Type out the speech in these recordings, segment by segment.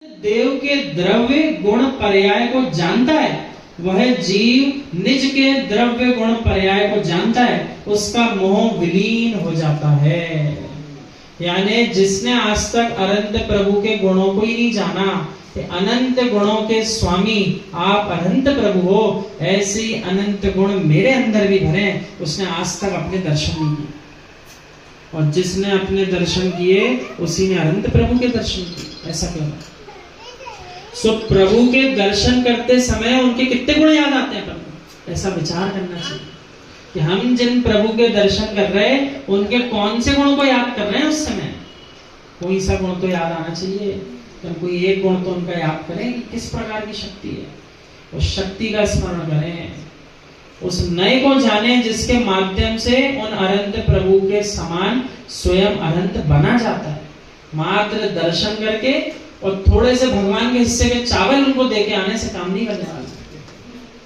देव के द्रव्य गुण पर्याय को जानता है, वह जीव निज के द्रव्य गुण पर्याय को जानता है, उसका मोह विलीन हो जाता है। यानी जिसने आज तक अनंत प्रभु के गुणों को ही नहीं जाना, अनंत गुणों के स्वामी आप अनंत प्रभु हो, ऐसे अनंत गुण मेरे अंदर भी भरे, उसने आज तक अपने दर्शन नहीं किए। और जिसने अपने दर्शन किए उसी ने अनंत प्रभु के दर्शन किए। ऐसा क्यों? सो प्रभु के दर्शन करते समय उनके कितने गुण याद आते हैं प्रभु, ऐसा विचार करना चाहिए कि हम जिन प्रभु के दर्शन कर रहे हैं उनके कौन से गुणों को याद कर रहे हैं। उस समय कोई सा गुण तो याद आना चाहिए, तो कोई एक गुण तो उनका याद करें कि किस प्रकार की शक्ति है, उस शक्ति का स्मरण करें, उस नए को जाने जिसके माध्यम से उन अनंत प्रभु के समान स्वयं अनंत बना जाता है। मात्र दर्शन करके और थोड़े से भगवान के हिस्से के चावल उनको देके आने से काम नहीं करने वाला।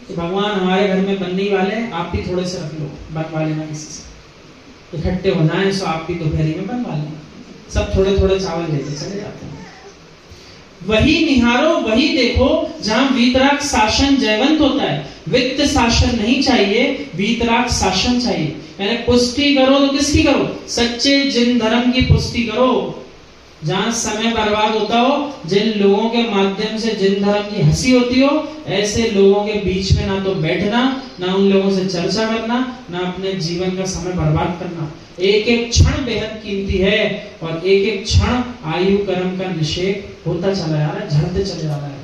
तो भगवान हमारे घर में बनने वाले, आप भी थोड़े से रख लो, बनवा लेना किसी से, इकट्ठे हो जाए सो आप भी दोपहरी में बनवा लेना, सब थोड़े थोड़े चावल लेते चले जाते हैं। वही निहारो वही देखो जहां वीतराग शासन जयवंत होता है। वित्त शासन नहीं चाहिए, वीतराग शासन चाहिए। यानी पुष्टि करो तो किसकी करो? सच्चे जिन धर्म की पुष्टि करो। जहां समय बर्बाद होता हो, जिन लोगों के माध्यम से जिन धर्म की हंसी होती हो, ऐसे लोगों के बीच में ना तो बैठना, ना उन लोगों से चर्चा करना, ना अपने जीवन का समय बर्बाद करना। एक एक क्षण बेहद कीमती है और एक एक क्षण आयु कर्म का निषेध होता चला जा रहा है, झड़ते चले जा रहा है,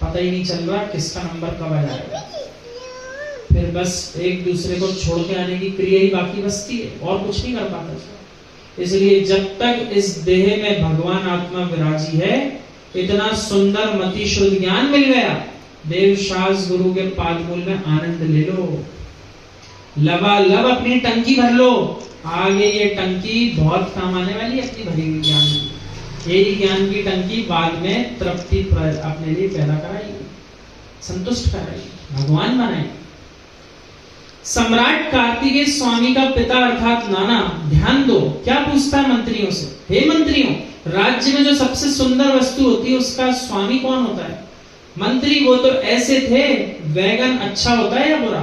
पता ही नहीं चल रहा किसका नंबर कब आ जाएगा। फिर बस एक दूसरे को छोड़ के आने की क्रिया ही बाकी बचती है, और कुछ नहीं कर पाता। इसलिए जब तक इस देह में भगवान आत्मा विराजी है, इतना सुंदर मति शुद्ध ज्ञान मिल गया, देव शास्त्र गुरु के पादमूल में आनंद ले लो, लबालब अपनी टंकी भर लो। आगे ये टंकी बहुत काम आने वाली है अपनी भरी हुई ज्ञान की। यही ज्ञान की टंकी बाद में तृप्ति अपने लिए पैदा कराएगी, संतुष्ट कराएगी, भगवान बनाएगी। सम्राट कार्तिकेय स्वामी का पिता अर्थात नाना, ध्यान दो क्या पूछता है मंत्रियों से, हे मंत्रियों, राज्य में जो सबसे सुंदर वस्तु होती है उसका स्वामी कौन होता है? मंत्री वो तो ऐसे थे, वैगन अच्छा होता है या बुरा?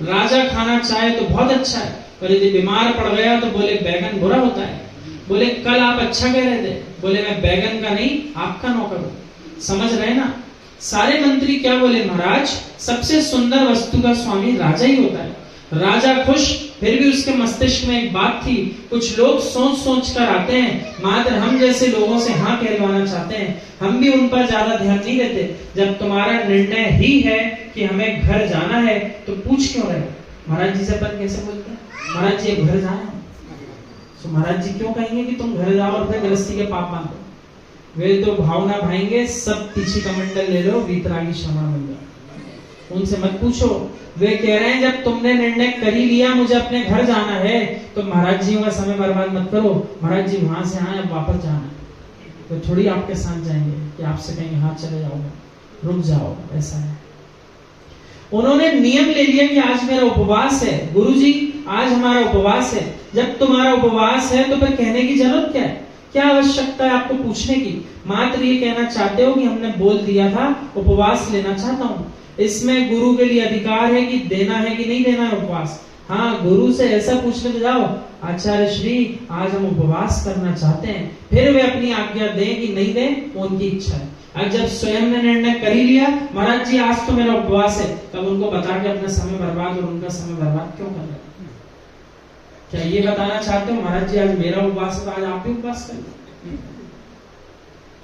राजा खाना चाहे तो बहुत अच्छा है, पर यदि बीमार पड़ गया तो बोले बैगन बुरा होता है। बोले कल आप अच्छा कह रहे थे, बोले मैं बैगन का नहीं आपका नौकर हूं। समझ रहे ना? सारे मंत्री क्या बोले? महाराज सबसे सुंदर वस्तु का स्वामी राजा ही होता है। राजा खुश, फिर भी उसके मस्तिष्क में एक बात थी, कुछ लोग सोच सोच कर आते हैं, मात्र हम जैसे लोगों से हाँ कहलवाना चाहते हैं, हम भी उन पर ज्यादा ध्यान नहीं देते। जब तुम्हारा निर्णय ही है कि हमें घर जाना है तो पूछ क्यों रहे? महाराज जी से अपन कैसे बोलते हैं, महाराज जी घर जाए, तो महाराज जी क्यों कहेंगे कि तुम घर जाओ और फिर गृहस्थी के पाप बांधो? वे तो भावना भाएंगे, सब पीछे कमंडल ले लो, वीतरागी क्षमा मिल जाए, उनसे मत पूछो। वे कह रहे हैं जब तुमने निर्णय कर ही लिया मुझे अपने घर जाना है, तो महाराज जी का समय बर्बाद मत करो। महाराज जी वहां से आए, अब वापस जाना, तो थोड़ी आपके साथ जाएंगे कि आपसे कहेंगे हाँ चले जाओगे, रुक जाओ, ऐसा है। उन्होंने नियम ले लिया कि आज मेरा उपवास है, गुरुजी आज हमारा उपवास है। जब तुम्हारा उपवास है तो फिर कहने की जरूरत क्या है? क्या आवश्यकता है आपको पूछने की? मात्र ये कहना चाहते हो कि हमने बोल दिया था उपवास लेना चाहता हूँ। इसमें गुरु के लिए अधिकार है कि देना है कि नहीं देना है उपवास। हाँ, गुरु से ऐसा पूछने तो जाओ, आचार्य श्री आज हम उपवास करना चाहते हैं, फिर वे अपनी आज्ञा दें कि नहीं दें, उनकी इच्छा है। अब जब स्वयं ने निर्णय कर ही लिया महाराज जी आज तो मेरा उपवास है, तब उनको बता के अपना समय बर्बाद और उनका समय बर्बाद क्यों कर रहे? क्या ये बताना चाहते हो महाराज जी आज मेरा उपवास है तो आज आप भी उपवास कर लो?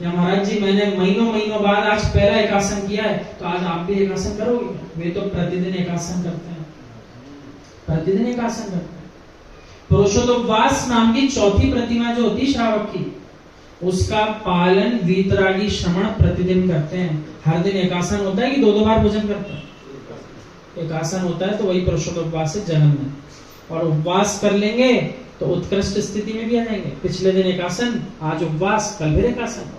या महाराज जी मैंने महीनों महीनों बाद आज पहला एकासन किया है तो आज आप भी एकासन करोगे? वे तो प्रतिदिन एकासन करते हैं, प्रतिदिन एकासन करते हैं। पुरुषोत्तमवास नाम की चौथी प्रतिमा जो होती श्रावक की, उसका पालन वीतरागी श्रवण प्रतिदिन करते हैं। हर दिन एकासन होता है कि दो दो बार भोजन करते हैं? एकासन होता है तो वही पुरुषोत्तमवास है जन्म में, और उपवास कर लेंगे तो उत्कृष्ट स्थिति में भी आ जाएंगे। पिछले दिन एकासन, आज उपवास, कल फिर एकासन।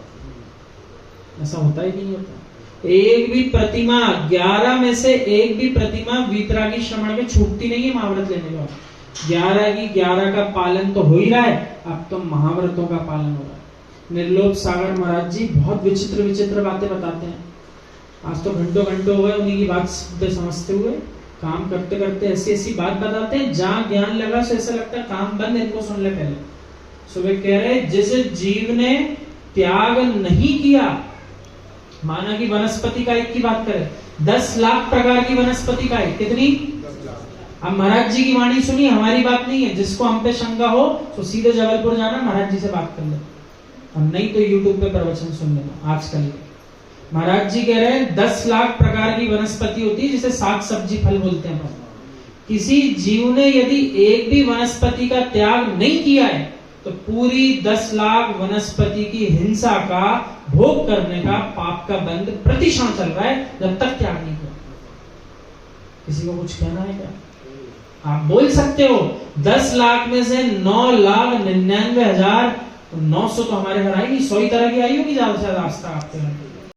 ऐसा होता ही नहीं होता। एक भी प्रतिमा 11 में से एक भी प्रतिमा वीतरागी श्रवण के छूटती नहीं है महाव्रत लेने के बाद। 11 की 11 का पालन तो हो ही रहा है, अब तो महाव्रतों का पालन हो रहा है। निर्लोभ सागर महाराज जी बहुत विचित्र विचित्र बातें बताते हैं। आज तो घंटों घंटों हुए उन्हीं की बात समझते हुए, काम करते करते ऐसी ऐसी बात बताते हैं जहां ज्ञान लगा सो ऐसा लगता है काम बंद, इनको सुन ले पहले। सुबह कह रहे जिस जीव ने त्याग नहीं किया, माना कि वनस्पति का एक की बात करें, 10 लाख प्रकार की वनस्पति का एक, कितनी? अब महाराज जी की वाणी सुनिए, हमारी बात नहीं है। जिसको हम पे शंका हो तो सीधे जबलपुर जाना, महाराज जी से बात कर ले, और नहीं तो यूट्यूब पे प्रवचन सुन लेना आजकल। महाराज जी कह रहे हैं 10 लाख प्रकार की वनस्पति होती है, जिसे साग सब्जी फल बोलते हैं। किसी जीव ने यदि एक भी वनस्पति का त्याग नहीं किया है तो पूरी 10 लाख वनस्पति की हिंसा का भोग करने का पाप का बंध प्रतिक्षण चल रहा है, जब तक त्याग नहीं किया। किसी को कुछ कहना है क्या? आप बोल सकते हो 10 लाख में से 9,99,900 तो हमारे घर आई नहीं, 100 ही तरह की आई होगी ज्यादा से ज्यादा आज तक आपके घर।